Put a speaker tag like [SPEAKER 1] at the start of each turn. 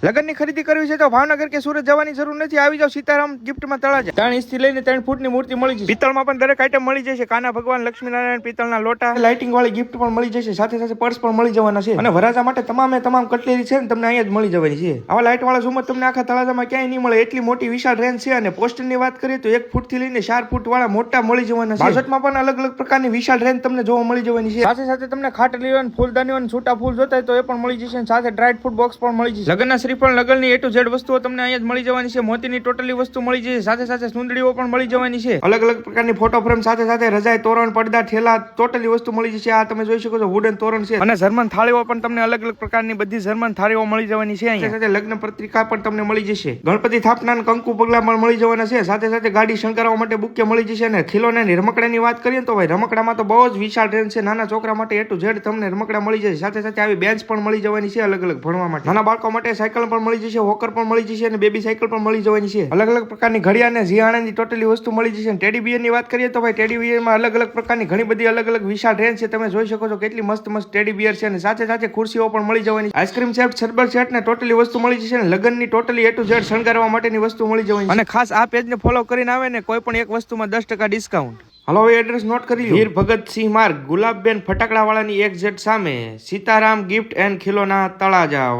[SPEAKER 1] લગ્નની ખરીદી કરવી છે તો ભાવનગર કે સુરત જવાની જરૂર નથી, આવી જાવ સીતારામ ગિફ્ટમાં તળાજા। 3 ઇંચથી લઈને 3 ફૂટની મૂર્તિ મળી જશે। પિત્તળમાં પણ દરેક આઈટમ મળી જશે, કાના ભગવાન, લક્ષ્મીનારાયણ, પિત્તળના લોટા, લાઇટિંગ વાળી ગિફ્ટ પણ મળી જશે, સાથે સાથે પર્સ પણ મળી જવાના છે અને વરાજા માટે તમામ કટલેરી છે ને તમને અહીંયા જ મળી જવાની છે। આવા લાઇટ વાળા ઝુમર તમને આખા તળાજામાં ક્યાંય નહીં મળે, એટલી મોટી વિશાળ રેન્જ છે। અને પોસ્ટરની વાત કરીએ તો 1 ફૂટથી લઈને 4 ફૂટ વાળા મોટા મળી જવાના છે। બજેટમાં પણ અલગ પ્રકારની વિશાળ રેન્જ તમને જોવા મળી જવાની છે। સાથે સાથે તમને ખાટલીઓ અને ફૂલદાનીઓ અને છૂટા ફૂલ જોતા હોય તો એ પણ મળી જશે, સાથે ડ્રાયડ ફ્રૂટ બોક્સ પણ મળી જશે। લગ્નના શ્રીફળ, લગ્નની A to Z વસ્તુઓ તમને અહીંયા જ મળી જવાની છે। મોતીની ટોટલી વસ્તુ મળી જશે, સાથે સુંદડીઓ પણ મળી જવાની છે। અલગ પ્રકારની ફોટો ફ્રેમ સાથે રજાઈ, તોરણ, પડદા, ઠેલા, ટોટલી વસ્તુ મળી જશે। આ તમે જોઈ શકો છો વુડન તોરણ છે અને જર્મન થાળીઓ પણ તમને અલગ પ્રકારની બધી જર્મન થાળીઓ મળી જવાની છે। સાથે લગ્ન પત્રિકા પણ તમને મળી જશે, ગણપતિ સ્થાપના, કંકુ પગલા પણ મળી જવાના છે। સાથે ગાડી શણગારવા માટે બુકે મળી જશે। અને ખીલોના રમકડાની વાત કરીએ તો ભાઈ રમકડામાં તો બહુ જ વિશાળ રેન્જ છે। નાના છોકરા માટે A to Z તમને રમકડા મળી જશે, સાથે આવી બેન્ચ પણ મળી જવાની છે અલગ ભણવા માટે। નાના બાળકો માટે સાયકલ પણ મળી જશે, વોકર પણ મળી જશે અને બેબી સાયકલ પણ મળી જવાની છે। અલગ પ્રકારની ઘડિયાળ અને ઝીયાણાની ટોટલી વસ્તુ મળી જશે। ટેડી બિયર ની વાત કરીએ તો ભાઈ ટેડી બિયર માં અલગ પ્રકારની ઘણી બધી અલગ વિશાળ રેન્જ છે, તમે જોઈ શકો છો કેટલી મસ્ત ટેડી બિયર છે અને સાથે ખુરશીઓ પણ મળી જવાની, આઈસ્ક્રીમ સેટ, સરબત સેટ ને ટોટલી વસ્તુ મળી જશે અને લગ્નની ટોટલી A to Z શણગારવા માટેની વસ્તુ મળી જવાની અને ખાસ આ પેજને ફોલો કરીને આવે ને કોઈ પણ એક વસ્તુમાં 10% ડિસ્કાઉન્ટ। હાલો હવે એડ્રેસ નોટ કરી લો, વીર ભગતસિંહ માર્ગ, ગુલાબબેન ફટાકડા વાળાની એક્ઝેક્ટ સામે, સીતારામ ગિફ્ટ એન્ડ ખીલોના તળાજા।